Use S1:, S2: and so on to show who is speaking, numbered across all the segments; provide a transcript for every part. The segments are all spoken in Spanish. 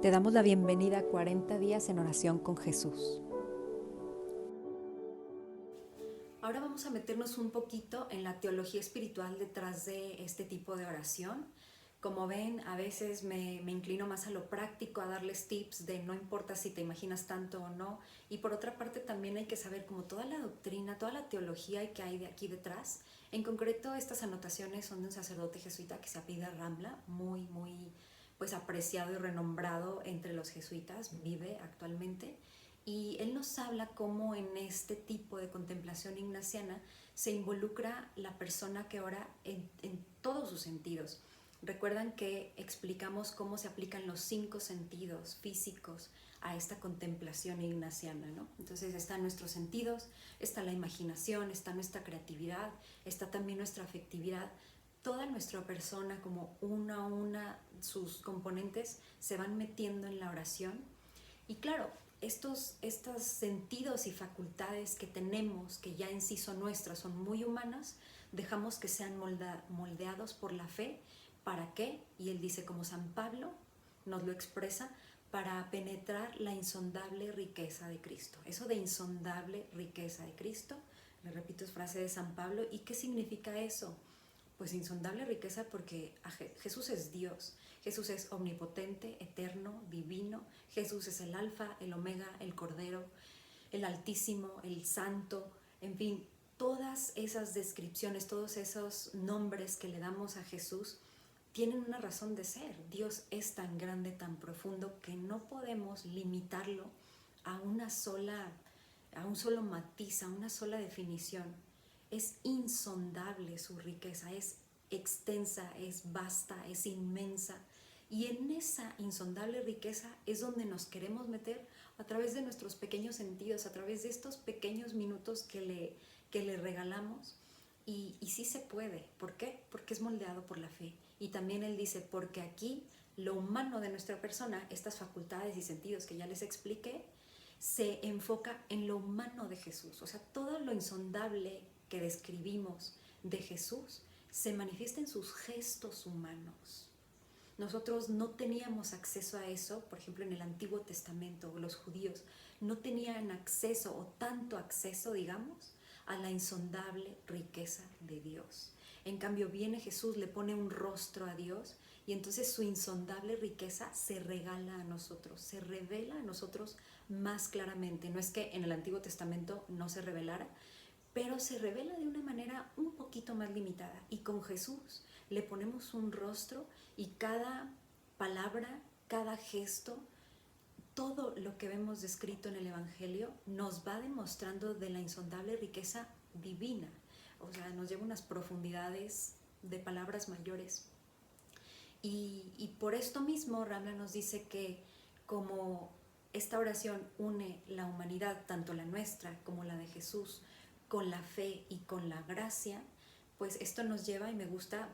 S1: Te damos la bienvenida a 40 días en oración con Jesús. Ahora vamos a meternos un poquito en la teología espiritual detrás de este tipo de oración. Como ven, a veces me inclino más a lo práctico, a darles tips de no importa si te imaginas tanto o no. Y por otra parte también hay que saber como toda la doctrina, toda la teología que hay de aquí detrás. En concreto, estas anotaciones son de un sacerdote jesuita que se apellida Rambla, muy pues apreciado y renombrado entre los jesuitas, vive actualmente. Y él nos habla cómo en este tipo de contemplación ignaciana se involucra la persona que ora en todos sus sentidos. Recuerdan que explicamos cómo se aplican los 5 sentidos físicos a esta contemplación ignaciana, ¿no? Entonces están nuestros sentidos, está la imaginación, está nuestra creatividad, está también nuestra afectividad. Toda nuestra persona, como una a una, sus componentes se van metiendo en la oración. Y claro, estos sentidos y facultades que tenemos, que ya en sí son nuestras, son muy humanas, dejamos que sean moldeados por la fe. ¿Para qué? Y él dice, como San Pablo nos lo expresa, para penetrar la insondable riqueza de Cristo. Eso de insondable riqueza de Cristo, le repito, es frase de San Pablo. ¿Y qué significa eso? Pues insondable riqueza porque Jesús es Dios. Jesús es omnipotente, eterno, divino. Jesús es el alfa, el omega, el cordero, el altísimo, el santo. En fin, todas esas descripciones, todos esos nombres que le damos a Jesús tienen una razón de ser. Dios es tan grande, tan profundo, que no podemos limitarlo a a un solo matiz, a una sola definición. Es insondable su riqueza, es extensa, es vasta, es inmensa. Y en esa insondable riqueza es donde nos queremos meter a través de nuestros pequeños sentidos, a través de estos pequeños minutos que le regalamos. Y sí se puede. ¿Por qué? Porque es moldeado por la fe. Y también él dice, porque aquí lo humano de nuestra persona, estas facultades y sentidos que ya les expliqué, se enfoca en lo humano de Jesús. O sea, todo lo insondable que describimos de Jesús se manifiesta en sus gestos humanos. Nosotros no teníamos acceso a eso, por ejemplo, en el Antiguo Testamento, los judíos no tenían acceso o tanto acceso, digamos, a la insondable riqueza de Dios. En cambio, viene Jesús, le pone un rostro a Dios y entonces su insondable riqueza se regala a nosotros, se revela a nosotros más claramente. No es que en el Antiguo Testamento no se revelara, pero se revela de una manera un poquito más limitada. Y con Jesús le ponemos un rostro y cada palabra, cada gesto, todo lo que vemos descrito en el Evangelio nos va demostrando de la insondable riqueza divina. O sea, nos lleva unas profundidades de palabras mayores. Y por esto mismo Ramla nos dice que como esta oración une la humanidad, tanto la nuestra como la de Jesús, con la fe y con la gracia, pues esto nos lleva, y me gusta,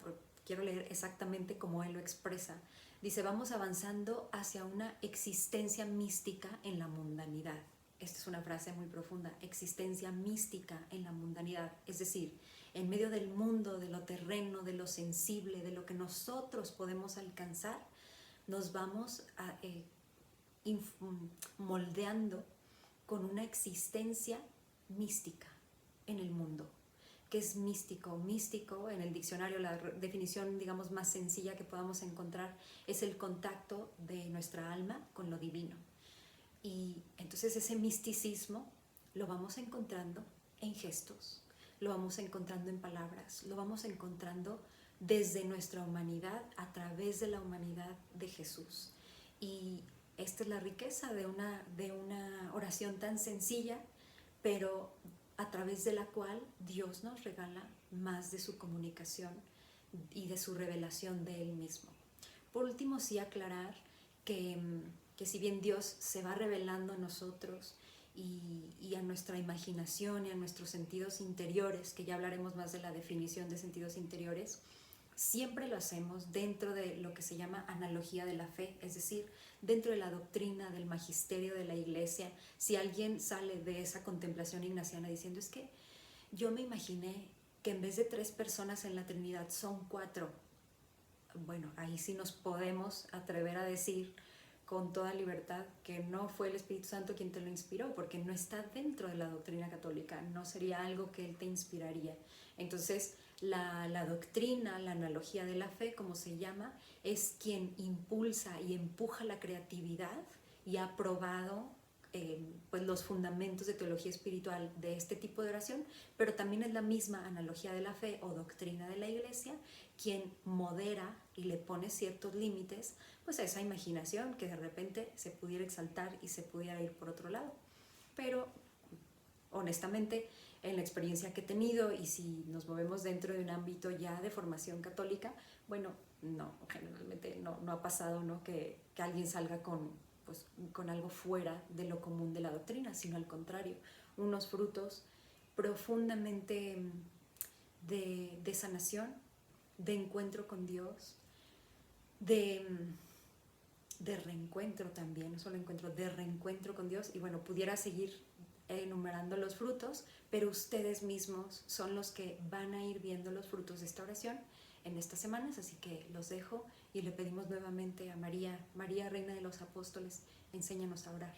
S1: quiero leer exactamente como él lo expresa, dice, vamos avanzando hacia una existencia mística en la mundanidad. Esta es una frase muy profunda, existencia mística en la mundanidad, es decir, en medio del mundo, de lo terreno, de lo sensible, de lo que nosotros podemos alcanzar, nos vamos moldeando con una existencia mística en el mundo. ¿Qué es místico? Místico, en el diccionario, la definición, digamos, más sencilla que podamos encontrar es el contacto de nuestra alma con lo divino. Y entonces ese misticismo lo vamos encontrando en gestos, lo vamos encontrando en palabras, lo vamos encontrando desde nuestra humanidad, a través de la humanidad de Jesús. Y esta es la riqueza de una oración tan sencilla, pero a través de la cual Dios nos regala más de su comunicación y de su revelación de Él mismo. Por último, sí aclarar que si bien Dios se va revelando a nosotros y a nuestra imaginación y a nuestros sentidos interiores, que ya hablaremos más de la definición de sentidos interiores, siempre lo hacemos dentro de lo que se llama analogía de la fe, es decir, dentro de la doctrina del magisterio de la Iglesia. Si alguien sale de esa contemplación ignaciana diciendo, es que yo me imaginé que en vez de 3 personas en la Trinidad son 4, bueno, ahí sí nos podemos atrever a decir, con toda libertad que no fue el Espíritu Santo quien te lo inspiró, porque no está dentro de la doctrina católica, no sería algo que Él te inspiraría. Entonces, la doctrina, la analogía de la fe, como se llama, es quien impulsa y empuja la creatividad y ha probado pues los fundamentos de teología espiritual de este tipo de oración, pero también es la misma analogía de la fe o doctrina de la Iglesia quien modera y le pone ciertos límites pues a esa imaginación que de repente se pudiera exaltar y se pudiera ir por otro lado. Pero honestamente, en la experiencia que he tenido y si nos movemos dentro de un ámbito ya de formación católica, bueno, no, generalmente no ha pasado, ¿no? que alguien salga pues, con algo fuera de lo común de la doctrina, sino al contrario, unos frutos profundamente de sanación, de encuentro con Dios, de reencuentro también, no solo encuentro, de reencuentro con Dios. Y bueno, pudiera seguir enumerando los frutos, pero ustedes mismos son los que van a ir viendo los frutos de esta oración en estas semanas, así que los dejo y le pedimos nuevamente a María, María, Reina de los Apóstoles, enséñanos a orar.